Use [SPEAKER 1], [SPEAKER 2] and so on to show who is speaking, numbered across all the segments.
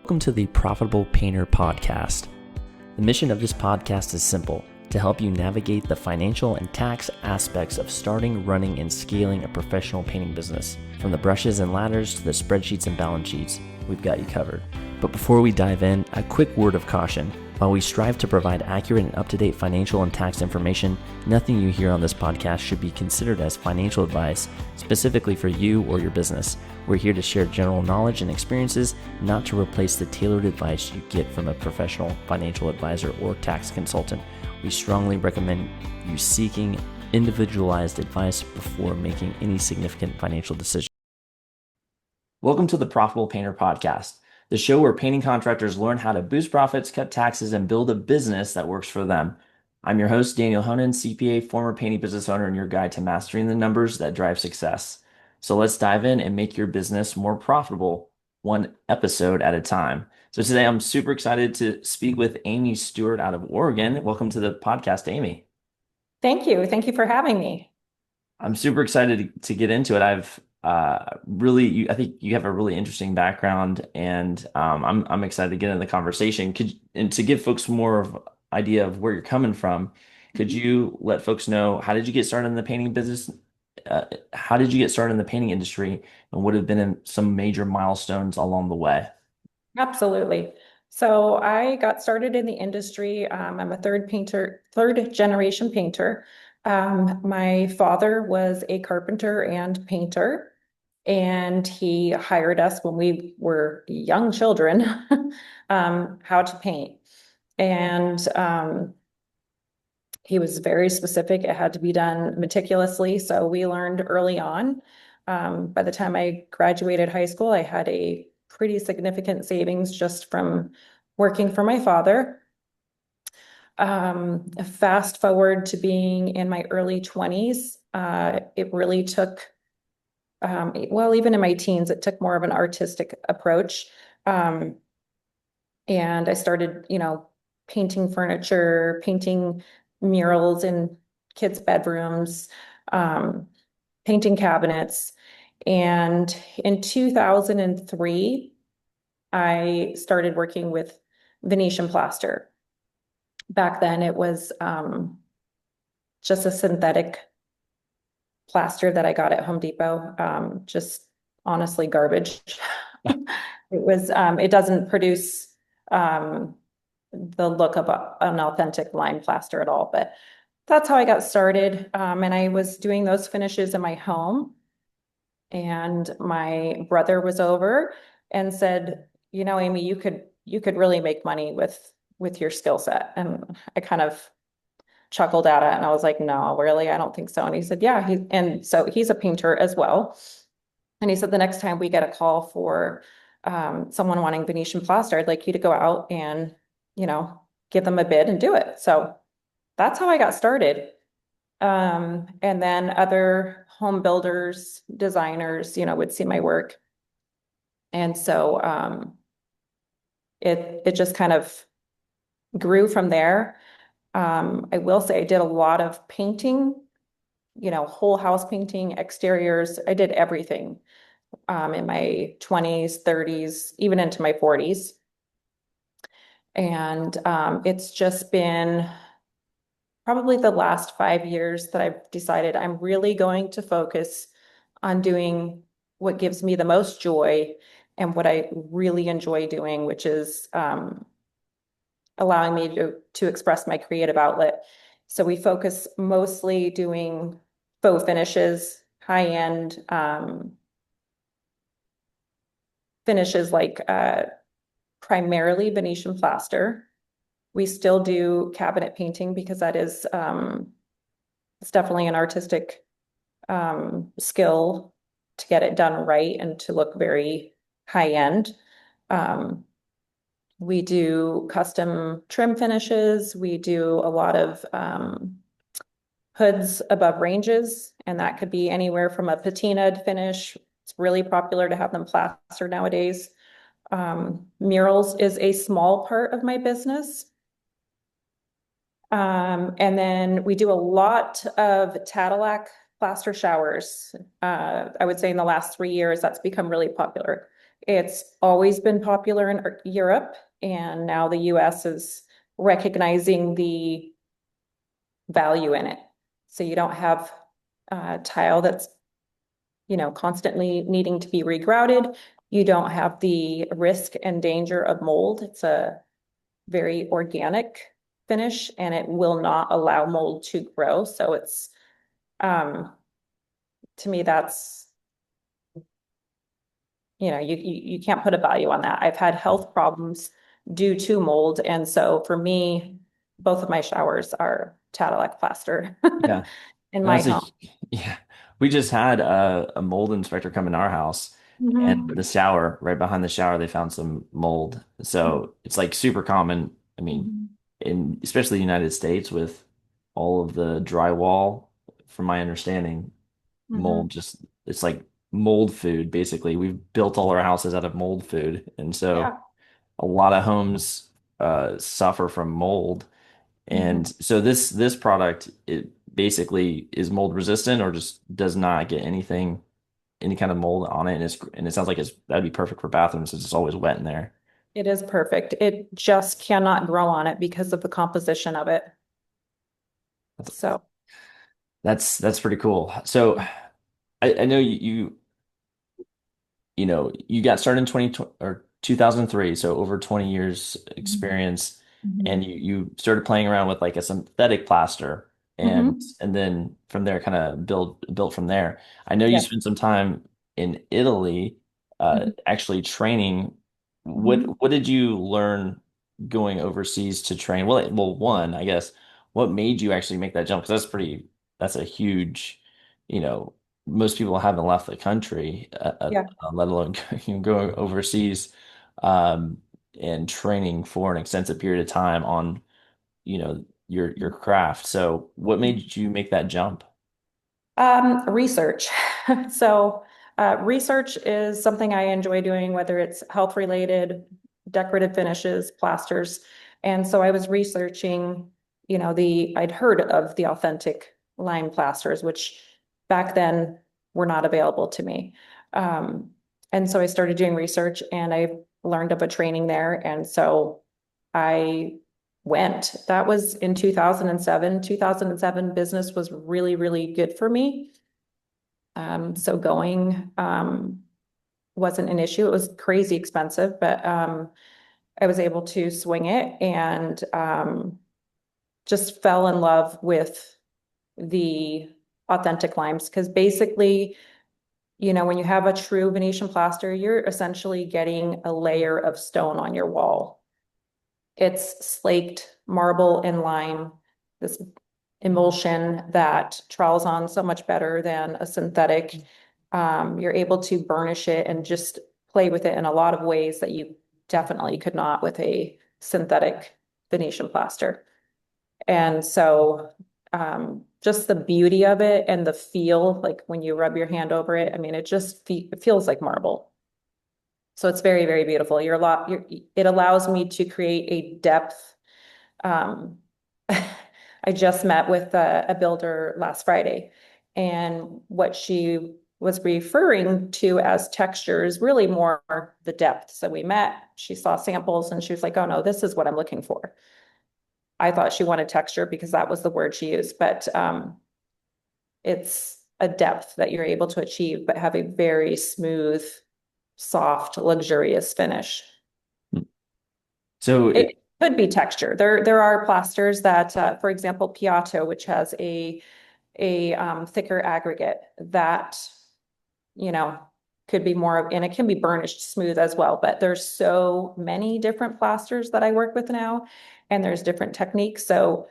[SPEAKER 1] Welcome to the Profitable Painter Podcast. The mission of this podcast is simple: to help you navigate the financial and tax aspects of starting, running, and scaling a professional painting business. From the brushes and ladders to the spreadsheets and balance sheets, we've got you covered. But before we dive in, a quick word of caution. While we strive to provide accurate and up-to-date financial and tax information, nothing you hear on this podcast should be considered as financial advice specifically for you or your business. We're here to share general knowledge and experiences, not to replace the tailored advice you get from a professional financial advisor or tax consultant. We strongly recommend you seeking individualized advice before making any significant financial decisions. Welcome to the Profitable Painter Podcast, the show where painting contractors learn how to boost profits, cut taxes, and build a business that works for them. I'm your host, Daniel Honan, CPA, former painting business owner, and your guide to mastering the numbers that drive success. So let's dive in and make your business more profitable, one episode at a time. So today I'm super excited to speak with Amy Stewart out of Oregon. Welcome to the podcast, Amy.
[SPEAKER 2] Thank you. Thank you for having me.
[SPEAKER 1] I'm super excited to get into it. I think you have a really interesting background, and I'm excited to get into the conversation. And to give folks more of an idea of where you're coming from, could you let folks know, how did you get started in the painting business? How did you get started in the painting industry, and what have been some major milestones along the way?
[SPEAKER 2] Absolutely. So I got started in the industry. I'm a third generation painter. My father was a carpenter and painter, and he hired us when we were young children how to paint. And he was very specific. It had to be done meticulously. So we learned early on. By the time I graduated high school, I had a pretty significant savings just from working for my father. Fast forward to being in my early 20s, it really took, even in my teens, it took more of an artistic approach. And I started, painting furniture, painting murals in kids' bedrooms, painting cabinets. And in 2003, I started working with Venetian plaster. Back then, it was just a synthetic plaster that I got at Home Depot, just honestly garbage. It doesn't produce the look of an authentic lime plaster at all, but that's how I got started. And I was doing those finishes in my home, and my brother was over and said, Amy, you could really make money with your skill set. And I kind of chuckled at it, and I was like, no, really, I don't think so. And he said, yeah. And so he's a painter as well. And he said, the next time we get a call for someone wanting Venetian plaster, I'd like you to go out and, give them a bid and do it. So that's how I got started. And then other home builders, designers, would see my work. And so it just kind of grew from there. I will say I did a lot of painting, whole house painting, exteriors. I did everything in my 20s, 30s, even into my 40s. And it's just been probably the last 5 years that I've decided I'm really going to focus on doing what gives me the most joy and what I really enjoy doing, which is allowing me to express my creative outlet. So we focus mostly doing faux finishes, high-end finishes like primarily Venetian plaster. We still do cabinet painting because that is it's definitely an artistic skill to get it done right and to look very high-end. We do custom trim finishes. We do a lot of hoods above ranges, and that could be anywhere from a patinaed finish. It's really popular to have them plastered nowadays. Murals is a small part of my business. And then we do a lot of tadelakt plaster showers. I would say in the last 3 years, that's become really popular. It's always been popular in Europe, and now the US is recognizing the value in it. So you don't have tile that's, constantly needing to be regrouted. You don't have the risk and danger of mold. It's a very organic finish and it will not allow mold to grow. So it's, um, to me, that's, you can't put a value on that. I've had health problems due to mold. And so for me, both of my showers are tadelakt plaster
[SPEAKER 1] Yeah.
[SPEAKER 2] in
[SPEAKER 1] No,
[SPEAKER 2] my
[SPEAKER 1] that's a
[SPEAKER 2] home.
[SPEAKER 1] yeah. We just had a mold inspector come in our house, and
[SPEAKER 2] Mhm.
[SPEAKER 1] the shower right behind the shower they found some mold. So it's like super common. I mean,
[SPEAKER 2] Mhm.
[SPEAKER 1] in especially the United States with all of the drywall, from my understanding, mold
[SPEAKER 2] Mhm.
[SPEAKER 1] just it's like mold food basically. We've built all our houses out of mold food, and so
[SPEAKER 2] Yeah.
[SPEAKER 1] a lot of homes suffer from mold.
[SPEAKER 2] Mhm.
[SPEAKER 1] And so this product, it basically is mold resistant or just does not get any kind of mold on it, and it sounds like that'd be perfect for bathrooms since it's always wet in there.
[SPEAKER 2] It is perfect. It just cannot grow on it because of the composition of it.
[SPEAKER 1] That's
[SPEAKER 2] So,
[SPEAKER 1] that's pretty cool. So I know you got started in 2020 or 2003, so over 20 years
[SPEAKER 2] mhm.
[SPEAKER 1] experience, and
[SPEAKER 2] Mhm.
[SPEAKER 1] you started playing around with like a synthetic plaster, and
[SPEAKER 2] Mhm.
[SPEAKER 1] and then from there kind of built from there. I know you
[SPEAKER 2] Yes.
[SPEAKER 1] spent some time in Italy,
[SPEAKER 2] Mhm.
[SPEAKER 1] actually training.
[SPEAKER 2] Mhm.
[SPEAKER 1] What did you learn going overseas to train? One, I guess, what made you actually make that jump? Because that's a huge, you know, most people haven't left the country.
[SPEAKER 2] Yeah.
[SPEAKER 1] Let alone going overseas um, and training for an extensive period of time on, your craft. So what made you make that jump?
[SPEAKER 2] Research. So, research is something I enjoy doing, whether it's health related, decorative finishes, plasters. And so I was researching, I'd heard of the authentic lime plasters, which back then were not available to me. Um, and so I started doing research and I learned of a training there. And so I went. That was in 2007. 2007 business was really, really good for me. So going wasn't an issue. It was crazy expensive, but I was able to swing it and just fell in love with the authentic limes because basically, when you have a true Venetian plaster, you're essentially getting a layer of stone on your wall. It's slaked marble and lime, this emulsion that trawls on so much better than a synthetic. You're able to burnish it and just play with it in a lot of ways that you definitely could not with a synthetic Venetian plaster. And so just the beauty of it and the feel, like when you rub your hand over it, I mean, it feels like marble. So it's very, very beautiful. It allows me to create a depth. Um, I just met with a builder last Friday, and what she was referring to as texture is really more the depth. So we met, she saw samples, and she was like, "Oh no, this is what I'm looking for." I thought she wanted texture because that was the word she used, but it's a depth that you're able to achieve, but have a very smooth, soft, luxurious finish.
[SPEAKER 1] So
[SPEAKER 2] It could be texture. There are plasters that, for example, Piatto, which has a thicker aggregate that, you know, could be more of, and it can be burnished smooth as well. But there's so many different plasters that I work with now, and there's different techniques. So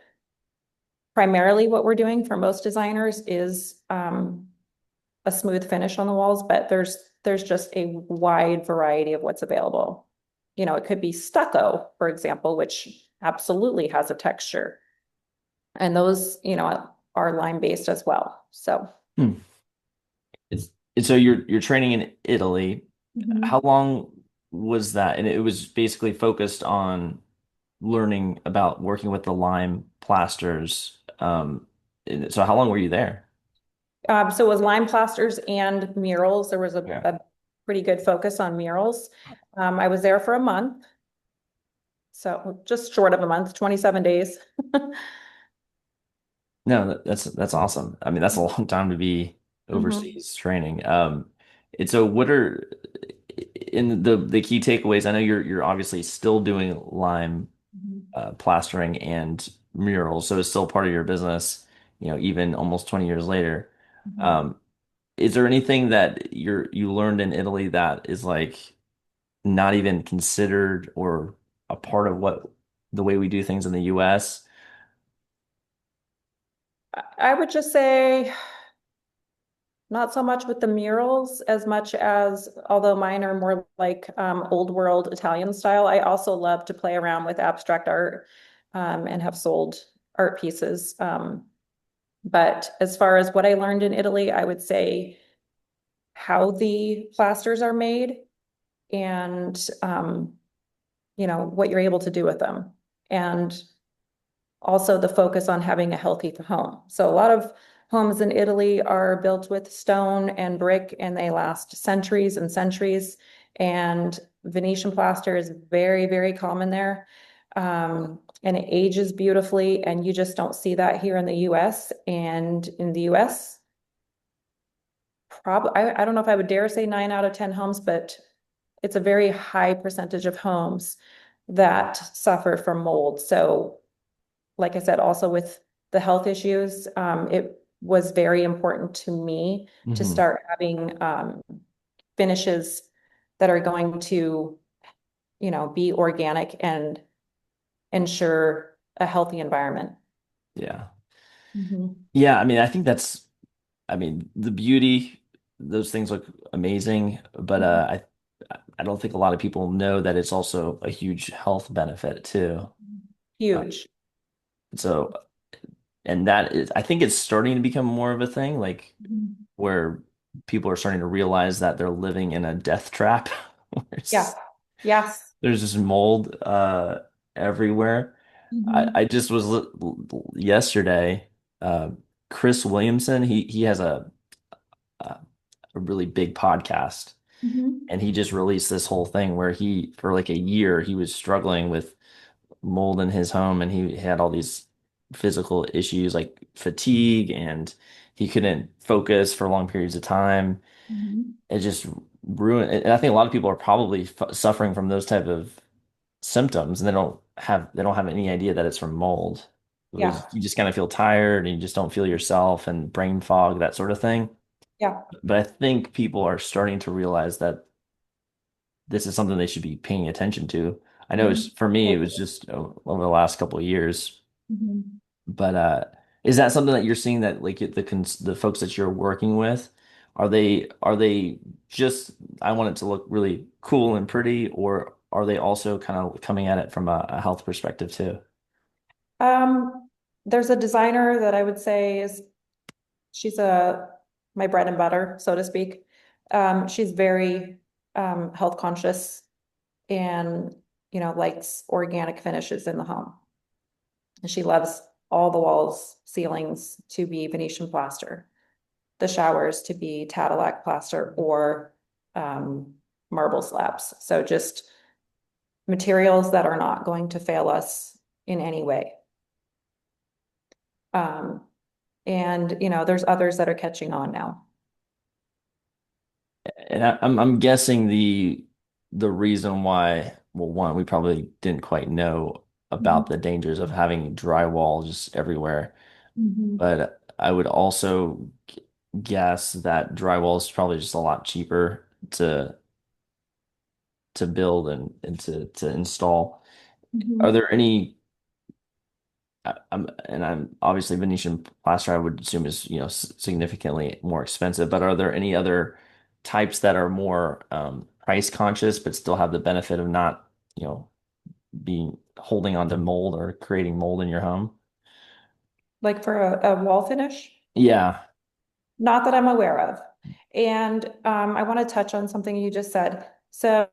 [SPEAKER 2] primarily what we're doing for most designers is a smooth finish on the walls, but there's just a wide variety of what's available. It could be stucco, for example, which absolutely has a texture. And those, are lime based as well. So
[SPEAKER 1] hmm, so you're training in Italy. How
[SPEAKER 2] Mhm.
[SPEAKER 1] long was that? And it was basically focused on learning about working with the lime plasters. So how long were you there?
[SPEAKER 2] so it was lime plasters and murals. There was
[SPEAKER 1] Yeah.
[SPEAKER 2] pretty good focus on murals. I was there for a month, so just short of a month, 27 days.
[SPEAKER 1] No, that's awesome. I mean, that's a long time to be
[SPEAKER 2] Mhm.
[SPEAKER 1] overseas training. And so what are in the key takeaways? I know you're obviously still doing lime
[SPEAKER 2] Mhm.
[SPEAKER 1] plastering and murals, so it's still part of your business, even almost 20 years later.
[SPEAKER 2] Mhm.
[SPEAKER 1] Um, is there anything that you learned in Italy that is like not even considered or a part of what the way we do things in the US?
[SPEAKER 2] I would just say not so much with the murals as much as, although mine are more like old world Italian style, I also love to play around with abstract art and have sold art pieces. But as far as what I learned in Italy, I would say how the plasters are made and what you're able to do with them. And also the focus on having a healthy home. So a lot of homes in Italy are built with stone and brick and they last centuries and centuries. And Venetian plaster is very, very common there. And it ages beautifully, and you just don't see that here in the US. And in the US, probably, I don't know if I would dare say 9 out of 10 homes, but it's a very high percentage of homes that suffer from mold. So like I said, also with the health issues, it was very important to me to
[SPEAKER 1] Hmm.
[SPEAKER 2] start having finishes that are going to, be organic and ensure a healthy environment.
[SPEAKER 1] Yeah.
[SPEAKER 2] Mhm.
[SPEAKER 1] Yeah, I mean, I think I mean, the beauty, those things look amazing, but I don't think a lot of people know that it's also a huge health benefit too. Uh,
[SPEAKER 2] Huge.
[SPEAKER 1] so, and that is, I think it's starting to become more of a thing, like
[SPEAKER 2] Mhm.
[SPEAKER 1] where people are starting to realize that they're living in a death trap.
[SPEAKER 2] Yeah.
[SPEAKER 1] There's,
[SPEAKER 2] Yes.
[SPEAKER 1] there's just mold everywhere. I
[SPEAKER 2] Mhm.
[SPEAKER 1] just was yesterday, uh, Chris Williamson, he has a a really big podcast.
[SPEAKER 2] Mhm.
[SPEAKER 1] And he just released this whole thing where for like a year, he was struggling with mold in his home and he had all these physical issues like fatigue and he couldn't focus for long periods of time.
[SPEAKER 2] Mhm.
[SPEAKER 1] It just ruined, and I think a lot of people are probably suffering from those type of symptoms and they don't have any idea that it's from mold.
[SPEAKER 2] Yeah.
[SPEAKER 1] You just kind of feel tired and you just don't feel yourself and brain fog, that sort of thing.
[SPEAKER 2] Yeah.
[SPEAKER 1] But I think people are starting to realize that this is something they should be paying attention to. I know
[SPEAKER 2] Mhm.
[SPEAKER 1] for me, it was just over the last couple of years.
[SPEAKER 2] Mhm.
[SPEAKER 1] But is that something that you're seeing that like the folks that you're working with, are they just I want it to look really cool and pretty, or are they also kind of coming at it from a health perspective too?
[SPEAKER 2] Um, there's a designer that I would say she's my bread and butter, so to speak. She's very health conscious and likes organic finishes in the home. And she loves all the walls, ceilings to be Venetian plaster, the showers to be tadelakt plaster or um, marble slabs. So just materials that are not going to fail us in any way. Um, and there's others that are catching on now.
[SPEAKER 1] And I'm guessing the reason why, well, one, we probably didn't quite know about the dangers of having drywall just everywhere.
[SPEAKER 2] Mhm.
[SPEAKER 1] But I would also guess that drywall is probably just a lot cheaper to build and to install. Are
[SPEAKER 2] Mhm.
[SPEAKER 1] there any I'm obviously Venetian plaster I would assume is significantly more expensive, but are there any other types that are more price conscious but still have the benefit of not being holding on to mold or creating mold in your home?
[SPEAKER 2] Like for a wall finish?
[SPEAKER 1] Yeah.
[SPEAKER 2] Not that I'm aware of. And I want to touch on something you just said. So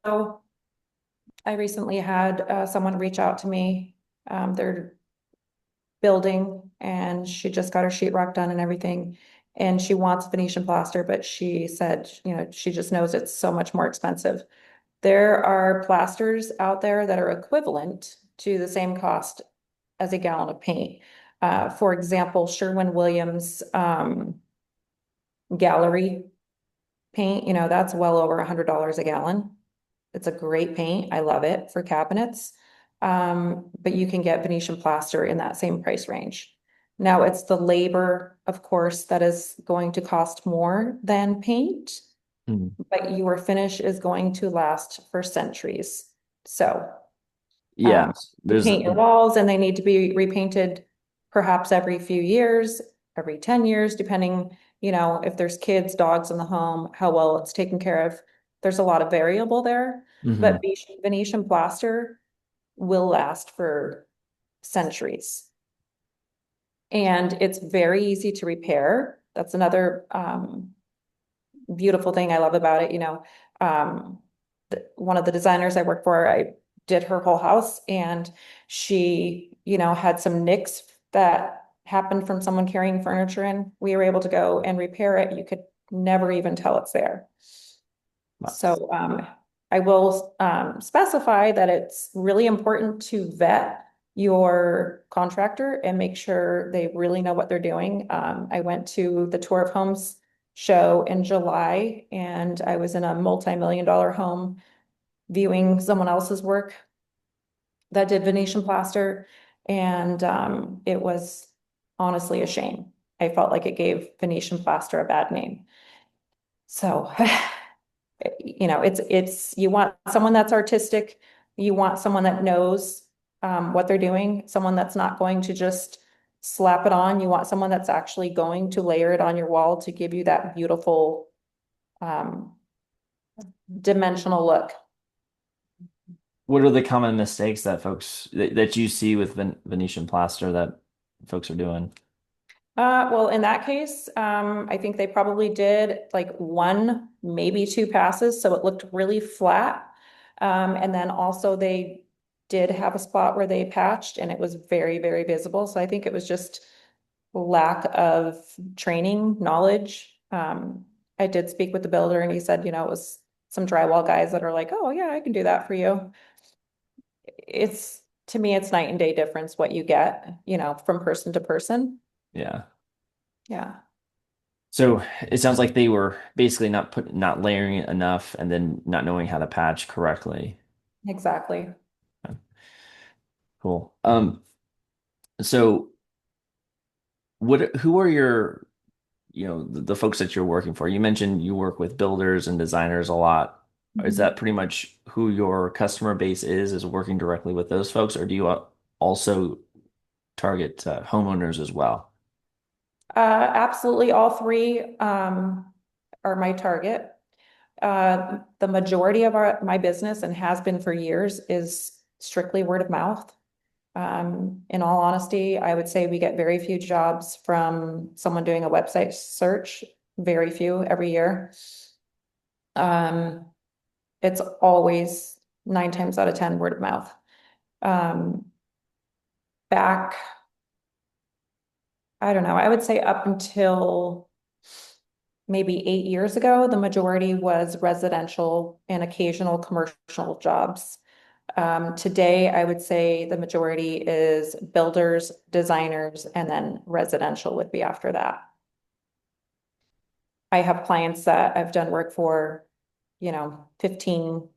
[SPEAKER 2] I recently had someone reach out to me. They're building and she just got her sheetrock done and everything. and she wants Venetian plaster, but she said, she just knows it's so much more expensive. There are plasters out there that are equivalent to the same cost as a gallon of paint. For example, Sherwin-Williams gallery paint, that's well over $100 a gallon. It's a great paint. I love it for cabinets. But you can get Venetian plaster in that same price range. Now it's the labor, of course, that is going to cost more than paint,
[SPEAKER 1] Mhm.
[SPEAKER 2] but your finish is going to last for centuries. So
[SPEAKER 1] Yeah,
[SPEAKER 2] you
[SPEAKER 1] there's
[SPEAKER 2] paint your walls and they need to be repainted perhaps every few years, every 10 years, depending, if there's kids, dogs in the home, how well it's taken care of. There's a lot of variable there, but
[SPEAKER 1] Mhm.
[SPEAKER 2] Venetian plaster will last for centuries. And it's very easy to repair. That's another beautiful thing I love about it. Um, one of the designers I work for, I did her whole house, and she, had some nicks that happened from someone carrying furniture in. We were able to go and repair it. You could never even tell it's there.
[SPEAKER 1] Nice.
[SPEAKER 2] So I will specify that it's really important to vet your contractor and make sure they really know what they're doing. I went to the Tour of Homes show in July, and I was in a multi-million-dollar home viewing someone else's work that did Venetian plaster, and it was honestly a shame. I felt like it gave Venetian plaster a bad name. So it's you want someone that's artistic, you want someone that knows what they're doing, someone that's not going to just slap it on. You want someone that's actually going to layer it on your wall to give you that beautiful um, dimensional look.
[SPEAKER 1] What are the common mistakes that that you see with Venetian plaster that folks are doing?
[SPEAKER 2] Well, in that case, I think they probably did like one, maybe two passes, so it looked really flat. And then also they did have a spot where they patched and it was very, very visible. So I think it was just lack of training, knowledge. I did speak with the builder and he said, it was some drywall guys that are like, oh yeah, I can do that for you. To me, it's night and day difference what you get, from person to person.
[SPEAKER 1] Yeah.
[SPEAKER 2] Yeah,
[SPEAKER 1] So it sounds like they were basically not layering it enough and then not knowing how to patch correctly.
[SPEAKER 2] exactly.
[SPEAKER 1] Cool. So who are your, the folks that you're working for? You mentioned you work with builders and designers a lot. Is
[SPEAKER 2] Mhm.
[SPEAKER 1] that pretty much who your customer base is working directly with those folks, or do you also target homeowners as well?
[SPEAKER 2] Absolutely, all three are my target. The majority of my business, and has been for years, is strictly word of mouth. In all honesty, I would say we get very few jobs from someone doing a website search, very few every year. Um, it's always 9 times out of 10 word of mouth. Um, back, I don't know, I would say up until maybe 8 years ago, the majority was residential and occasional commercial jobs. Today, I would say the majority is builders, designers, and then residential would be after that. I have clients that I've done work for, 15,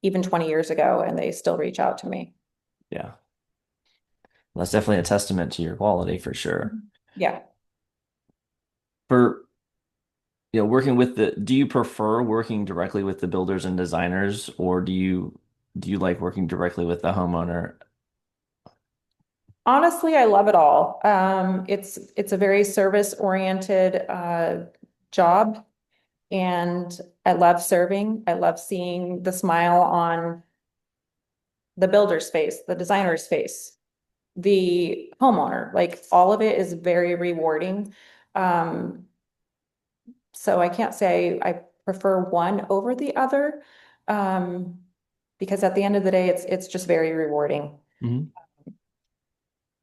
[SPEAKER 2] even 20 years ago, and they still reach out to me.
[SPEAKER 1] Yeah. Well, that's definitely a testament to your quality for sure.
[SPEAKER 2] Yeah.
[SPEAKER 1] For, working with do you prefer working directly with the builders and designers, or do you like working directly with the homeowner?
[SPEAKER 2] Honestly, I love it all. It's a very service-oriented job, and I love serving. I love seeing the smile on the builder's face, the designer's face, the homeowner. Like all of it is very rewarding. Um, so I can't say I prefer one over the other. Um, because at the end of the day, it's just very rewarding.
[SPEAKER 1] Mhm.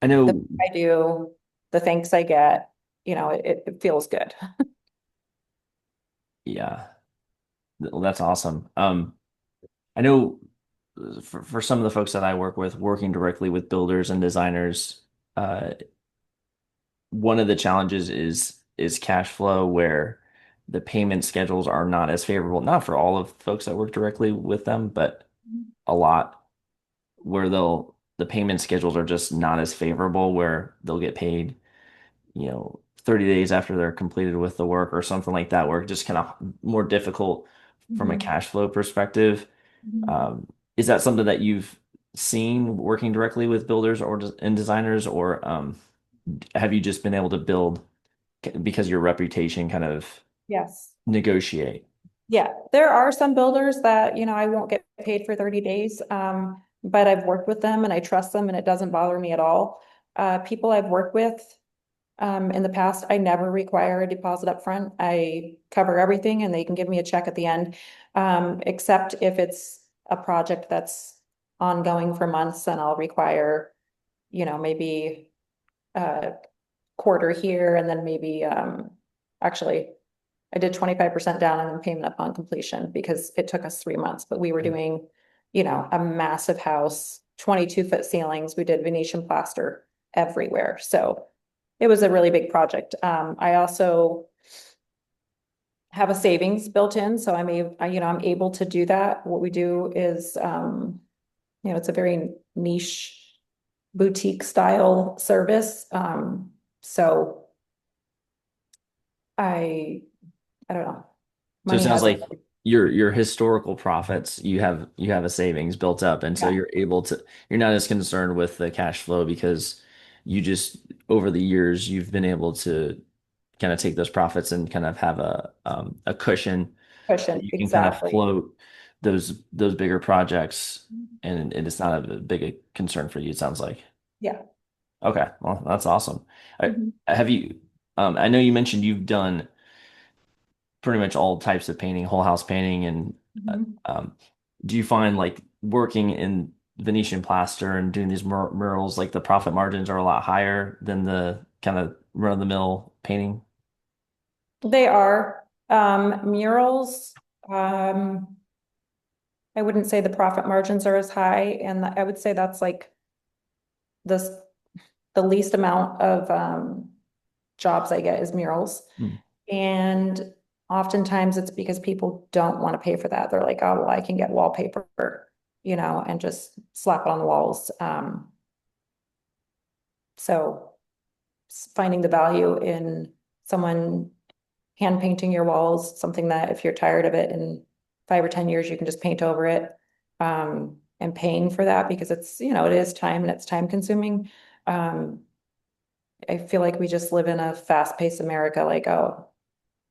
[SPEAKER 1] I
[SPEAKER 2] The
[SPEAKER 1] know.
[SPEAKER 2] work I do, the thanks I get. it feels good.
[SPEAKER 1] Yeah. Well, that's awesome. I know for some of the folks that I work with, working directly with builders and designers, uh, one of the challenges is cash flow where the payment schedules are not as favorable, not for all of folks that work directly with them, but a lot where the payment schedules are just not as favorable where they'll get paid, 30 days after they're completed with the work or something like that, where it's just kind of more difficult from a
[SPEAKER 2] Mhm.
[SPEAKER 1] cash flow perspective.
[SPEAKER 2] Mhm.
[SPEAKER 1] Um, is that something that you've seen working directly with builders and designers, or have you just been able to build because your reputation kind of
[SPEAKER 2] Yes.
[SPEAKER 1] negotiate?
[SPEAKER 2] Yeah, there are some builders that, I won't get paid for 30 days. But I've worked with them and I trust them and it doesn't bother me at all. People I've worked with, in the past, I never require a deposit up front. I cover everything and they can give me a check at the end. Except if it's a project that's ongoing for months, and I'll require, maybe a quarter here and then maybe, actually I did 25% down and then payment upon completion because it took us 3 months, but we were doing, a massive house, 22-foot ceilings. We did Venetian plaster everywhere. So it was a really big project. I also have a savings built in, so I'm able to do that. What we do is, it's a very niche boutique style service. So I, I don't know.
[SPEAKER 1] So it
[SPEAKER 2] Money
[SPEAKER 1] sounds
[SPEAKER 2] hasn't.
[SPEAKER 1] like your historical profits, you have a savings built up, and so
[SPEAKER 2] Yeah,
[SPEAKER 1] you're not as concerned with the cash flow because you just over the years you've been able to kind of take those profits and kind of have a cushion that
[SPEAKER 2] cushion,
[SPEAKER 1] you can kind of
[SPEAKER 2] exactly.
[SPEAKER 1] float those bigger projects, and it's not a big a concern for you, it sounds like.
[SPEAKER 2] Yeah.
[SPEAKER 1] Okay, well, that's awesome. I,
[SPEAKER 2] Mhm.
[SPEAKER 1] have you, I know you mentioned you've done pretty much all types of painting, whole house painting, and
[SPEAKER 2] Mhm.
[SPEAKER 1] um, do you find like working in Venetian plaster and doing these murals, like the profit margins are a lot higher than the kind of run-of-the-mill painting?
[SPEAKER 2] They are, murals. I wouldn't say the profit margins are as high, and I would say that's like this, the least amount of, jobs I get is murals.
[SPEAKER 1] Hmm.
[SPEAKER 2] And oftentimes it's because people don't want to pay for that. They're like, oh, well, I can get wallpaper, and just slap it on the walls. So finding the value in someone hand painting your walls, something that if you're tired of it in 5 or 10 years, you can just paint over it. And paying for that because it's, it is time and it's time consuming. Um, I feel like we just live in a fast-paced America, like, oh,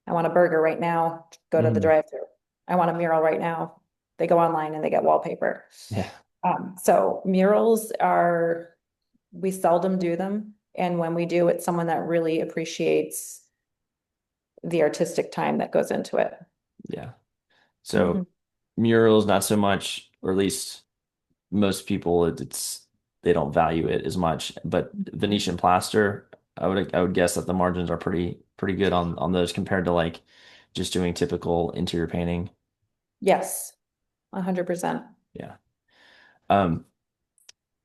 [SPEAKER 2] I want a burger right now, go to the
[SPEAKER 1] Mm.
[SPEAKER 2] drive-through. I want a mural right now. They go online and they get wallpaper.
[SPEAKER 1] Yeah,
[SPEAKER 2] So murals are, we seldom do them. And when we do, it's someone that really appreciates the artistic time that goes into it.
[SPEAKER 1] yeah. So
[SPEAKER 2] Mhm.
[SPEAKER 1] murals, not so much, or at least most people, it's they don't value it as much. But Venetian plaster, I would guess that the margins are pretty good on those compared to like just doing typical interior painting.
[SPEAKER 2] Yes, 100%.
[SPEAKER 1] Yeah. Um,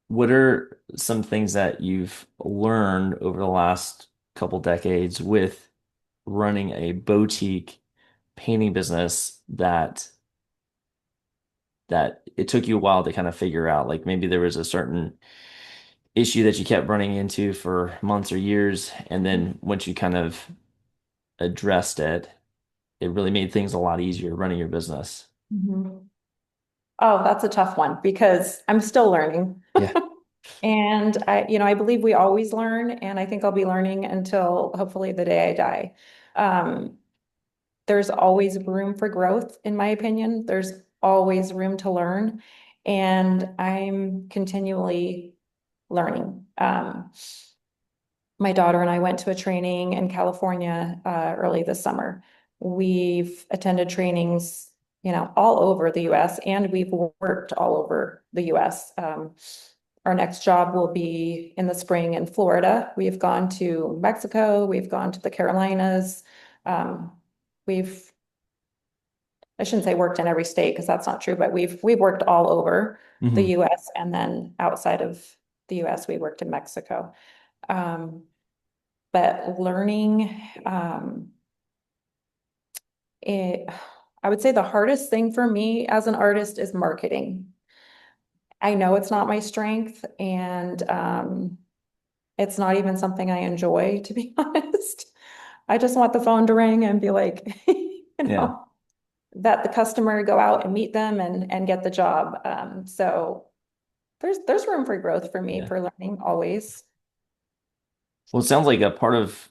[SPEAKER 1] what are some things that you've learned over the last couple decades with running a boutique painting business that it took you a while to kind of figure out? Like maybe there was a certain issue that you kept running into for months or years, and then once you kind of addressed it, it really made things a lot easier running your business.
[SPEAKER 2] Mhm. Oh, that's a tough one because I'm still learning.
[SPEAKER 1] Yeah.
[SPEAKER 2] And I believe we always learn, and I think I'll be learning until hopefully the day I die. Um, there's always room for growth, in my opinion. There's always room to learn, and I'm continually learning. My daughter and I went to a training in California early this summer. We've attended trainings, all over the US, and we've worked all over the US. our next job will be in the spring in Florida. We've gone to Mexico, we've gone to the Carolinas. Um, we've, I shouldn't say worked in every state because that's not true, but we've worked all over the
[SPEAKER 1] Hmm.
[SPEAKER 2] US, and then outside of the US, we worked in Mexico. Um, but learning, it, I would say the hardest thing for me as an artist is marketing. I know it's not my strength, and it's not even something I enjoy, to be honest. I just want the phone to ring and be like,
[SPEAKER 1] Yeah.
[SPEAKER 2] that the customer go out and meet them and get the job. So there's room for growth for me
[SPEAKER 1] Yeah.
[SPEAKER 2] for learning always.
[SPEAKER 1] Well, it sounds like a part of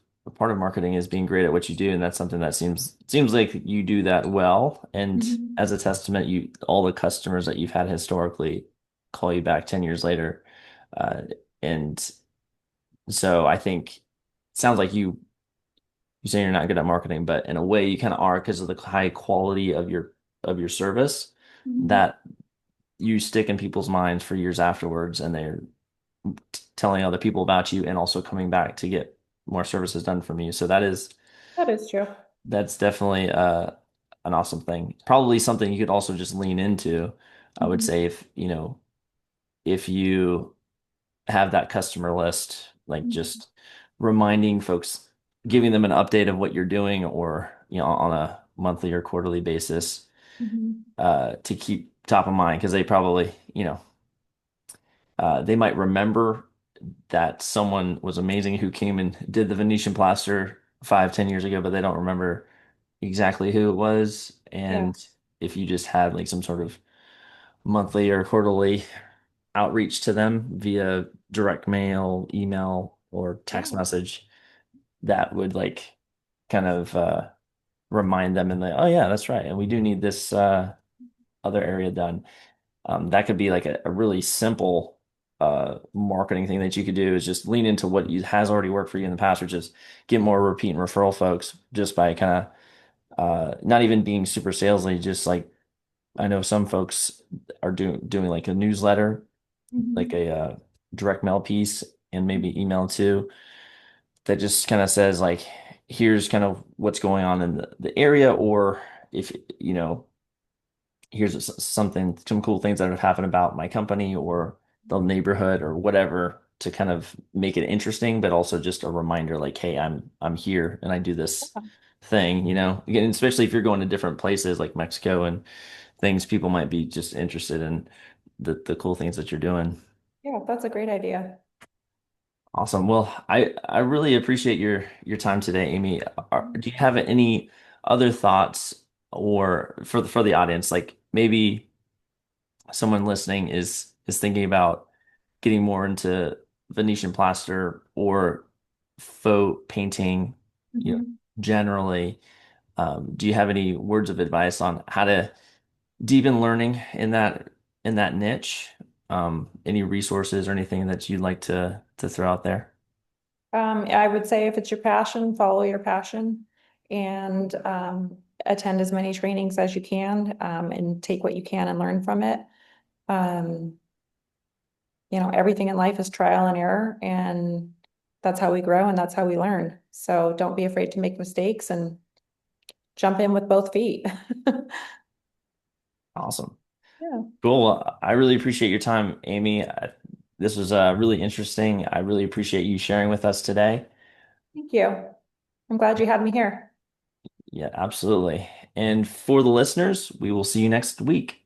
[SPEAKER 1] marketing is being great at what you do, and that's something that seems like you do that well. And
[SPEAKER 2] Mhm.
[SPEAKER 1] as a testament, you all the customers that you've had historically call you back 10 years later. Uh, and so I think it sounds like you say you're not good at marketing, but in a way you kind of are because of the high quality of your service
[SPEAKER 2] Mhm.
[SPEAKER 1] that you stick in people's minds for years afterwards, and they're telling other people about you and also coming back to get more services done from you. So
[SPEAKER 2] That is true.
[SPEAKER 1] that's definitely an awesome thing. Probably something you could also just lean into. I would
[SPEAKER 2] Mhm.
[SPEAKER 1] say if you have that customer list, like
[SPEAKER 2] Mhm.
[SPEAKER 1] just reminding folks, giving them an update of what you're doing, or on a monthly or quarterly basis,
[SPEAKER 2] Mhm.
[SPEAKER 1] to keep top of mind because they probably they might remember that someone was amazing who came and did the Venetian plaster 5, 10 years ago, but they don't remember exactly who it was.
[SPEAKER 2] Yeah.
[SPEAKER 1] And if you just had like some sort of monthly or quarterly outreach to them via direct mail, email, or text
[SPEAKER 2] Yeah.
[SPEAKER 1] message, that would like kind of remind them and like, oh yeah, that's right. And we do need this other area done. That could be like a really simple marketing thing that you could do is just lean into what has already worked for you in the past, or just get more repeat and referral folks just by kind of not even being super salesy, just like I know some folks are doing like a newsletter, like
[SPEAKER 2] Mhm.
[SPEAKER 1] a direct mail piece, and maybe email too, that just kind of says like, here's kind of what's going on in the area, or if here's some cool things that have happened about my company or the neighborhood or whatever, to kind of make it interesting, but also just a reminder like, hey, I'm here and I do this thing, again, especially if you're going to different places like Mexico and things, people might be just interested in the cool things that you're doing.
[SPEAKER 2] Yeah, that's a great idea.
[SPEAKER 1] Awesome. Well, I really appreciate your time today, Amy. Do you have any other thoughts, or for the audience, like maybe someone listening is thinking about getting more into Venetian plaster or faux painting,
[SPEAKER 2] Mhm.
[SPEAKER 1] generally. Do you have any words of advice on how to deepen learning in that niche? Any resources or anything that you'd like to throw out there?
[SPEAKER 2] I would say if it's your passion, follow your passion, and attend as many trainings as you can, and take what you can and learn from it. Um, everything in life is trial and error, and that's how we grow and that's how we learn. So don't be afraid to make mistakes and jump in with both feet.
[SPEAKER 1] Awesome.
[SPEAKER 2] Yeah,
[SPEAKER 1] Cool. Well, I really appreciate your time, Amy. This was really interesting. I really appreciate you sharing with us today.
[SPEAKER 2] thank you. I'm glad you had me here.
[SPEAKER 1] Yeah, absolutely. And for the listeners, we will see you next week.